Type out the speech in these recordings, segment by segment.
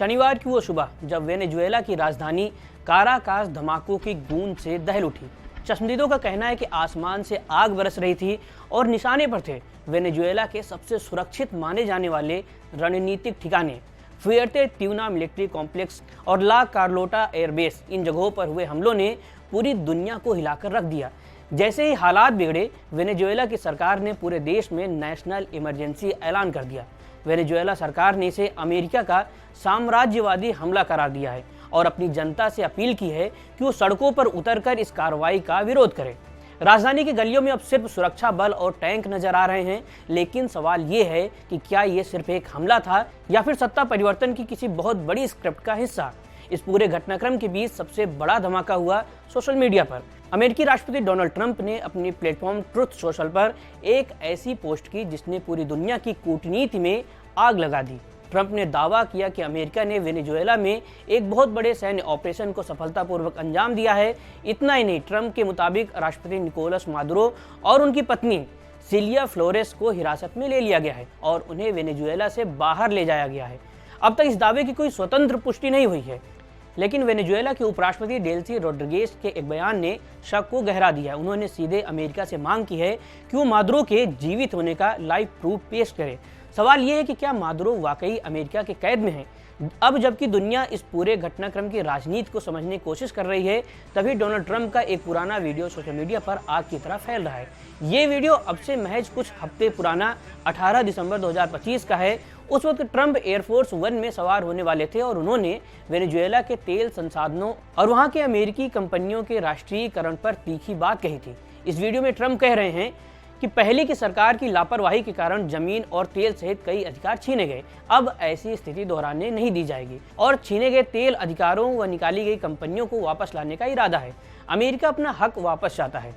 शनिवार की वो सुबह जब वेनेजुएला की राजधानी काराकास धमाकों की गूंज से दहल उठी। चश्मदीदों का कहना है कि आसमान से आग बरस रही थी और निशाने पर थे वेनेजुएला के सबसे सुरक्षित माने जाने वाले रणनीतिक ठिकाने फुएर्ते ट्यूना मिलिट्री कॉम्प्लेक्स और ला कार्लोटा एयरबेस। इन जगहों पर हुए हमलों ने पूरी दुनिया को हिलाकर रख दिया। जैसे ही हालात बिगड़े, वेनेजुएला की सरकार ने पूरे देश में नेशनल इमरजेंसी ऐलान कर दिया। वेनेजुएला सरकार ने इसे अमेरिका का साम्राज्यवादी हमला करार दिया है और अपनी जनता से अपील की है कि वो सड़कों पर उतरकर इस कार्रवाई का विरोध करे। राजधानी की गलियों में अब सिर्फ सुरक्षा बल और टैंक नजर आ रहे हैं, लेकिन सवाल ये है कि क्या ये सिर्फ एक हमला था या फिर सत्ता परिवर्तन की किसी बहुत बड़ी स्क्रिप्ट का हिस्सा। इस पूरे घटनाक्रम के बीच सबसे बड़ा धमाका हुआ सोशल मीडिया पर। अमेरिकी राष्ट्रपति डोनाल्ड ट्रंप ने अपनी प्लेटफॉर्म ट्रुथ सोशल पर एक ऐसी पोस्ट की जिसने पूरी दुनिया की कूटनीति में आग लगा दी। ट्रंप ने दावा किया कि अमेरिका ने वेनेजुएला में एक बहुत बड़े सैन्य ऑपरेशन को सफलतापूर्वक अंजाम दिया है। इतना ही नहीं, ट्रंप के मुताबिक राष्ट्रपति निकोलस मादुरो और उनकी पत्नी सिलिया फ्लोरेस को हिरासत में ले लिया गया है और उन्हें वेनेजुएला से बाहर ले जाया गया है। अब तक इस दावे की कोई स्वतंत्र पुष्टि नहीं हुई है, लेकिन वेनेजुएला के उपराष्ट्रपति डेल्सी रोड्रिगेज के एक बयान ने शक को गहरा दिया। उन्होंने सीधे अमेरिका से मांग की है कि वो मादुरो के जीवित होने का लाइव प्रूफ पेश करे। सवाल ये है कि क्या मादुरो वाकई अमेरिका के कैद में है? अब जबकि दुनिया इस पूरे घटनाक्रम की राजनीति को समझने की कोशिश कर रही है, तभी डोनाल्ड ट्रंप का एक पुराना वीडियो सोशल मीडिया पर आग की तरह फैल रहा है। ये वीडियो अब से महज कुछ हफ्ते पुराना 18 दिसंबर 2025 का है। उस वक्त ट्रंप एयरफोर्स वन में सवार होने वाले थे और उन्होंने वेनेजुएला के तेल संसाधनों और वहां के अमेरिकी कंपनियों के राष्ट्रीयकरण पर तीखी बात कही थी। इस वीडियो में ट्रंप कह रहे हैं कि पहले की सरकार की लापरवाही के कारण जमीन और तेल सहित कई अधिकार छीने गए। अब ऐसी स्थिति दोहराने नहीं दी जाएगी और छीने गए तेल अधिकारों व निकाली गई कंपनियों को वापस लाने का इरादा है। अमेरिका अपना हक वापस चाहता है।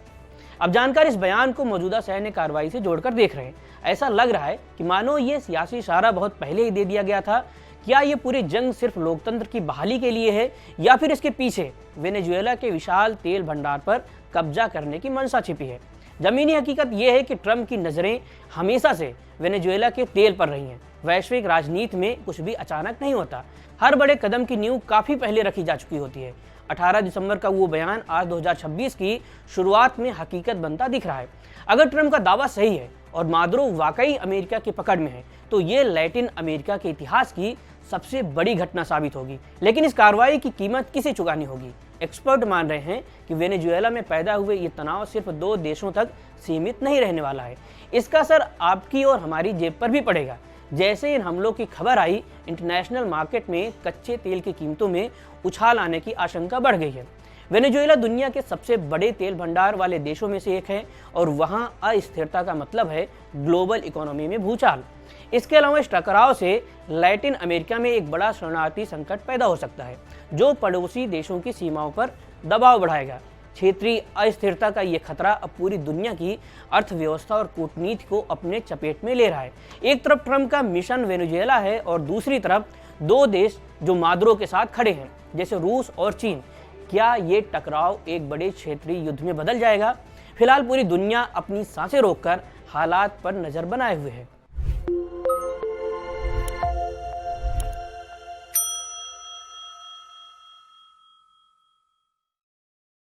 अब जानकार इस बयान को मौजूदा सैन्य कार्रवाई से जोड़कर देख रहे हैं। ऐसा लग रहा है कि मानो ये सियासी इशारा बहुत पहले ही दे दिया गया था। क्या ये पूरी जंग सिर्फ लोकतंत्र की बहाली के लिए है या फिर इसके पीछे वेनेजुएला के विशाल तेल भंडार पर कब्जा करने की मंशा छिपी है? जमीनी हकीकत यह है कि ट्रंप की नजरें हमेशा से वेनेजुएला के तेल पर रही हैं। वैश्विक राजनीति में कुछ भी अचानक नहीं होता। हर बड़े कदम की नींव काफी पहले रखी जा चुकी होती है। 18 दिसंबर का वो बयान आज 2026 की शुरुआत में हकीकत बनता दिख रहा है। अगर ट्रंप का दावा सही है और मादुरो वाकई अमेरिका की पकड़ में है, तो ये लैटिन अमेरिका के इतिहास की सबसे बड़ी घटना साबित होगी। लेकिन इस कार्रवाई की कीमत किसे चुकानी होगी? एक्सपर्ट मान रहे हैं कि वेनेजुएला में पैदा हुए ये तनाव सिर्फ 2 देशों तक सीमित नहीं रहने वाला है। इसका असर आपकी और हमारी जेब पर भी पड़ेगा। जैसे इन हमलों की खबर आई, इंटरनेशनल मार्केट में कच्चे तेल की कीमतों में उछाल आने की आशंका बढ़ गई है। वेनेजुएला दुनिया के सबसे बड़े तेल भंडार वाले देशों में से एक है और वहां अस्थिरता का मतलब है ग्लोबल इकोनॉमी में भूचाल। इसके अलावा इस टकराव से लैटिन अमेरिका में एक बड़ा शरणार्थी संकट पैदा हो सकता है, जो पड़ोसी देशों की सीमाओं पर दबाव बढ़ाएगा। क्षेत्रीय अस्थिरता का ये खतरा अब पूरी दुनिया की अर्थव्यवस्था और कूटनीति को अपने चपेट में ले रहा है। एक तरफ ट्रंप का मिशन वेनेजुएला है और दूसरी तरफ 2 देश जो मादुरो के साथ खड़े हैं, जैसे रूस और चीन। क्या ये टकराव एक बड़े क्षेत्रीय युद्ध में बदल जाएगा? फिलहाल पूरी दुनिया अपनी सांसें रोककर हालात पर नजर बनाए हुए है।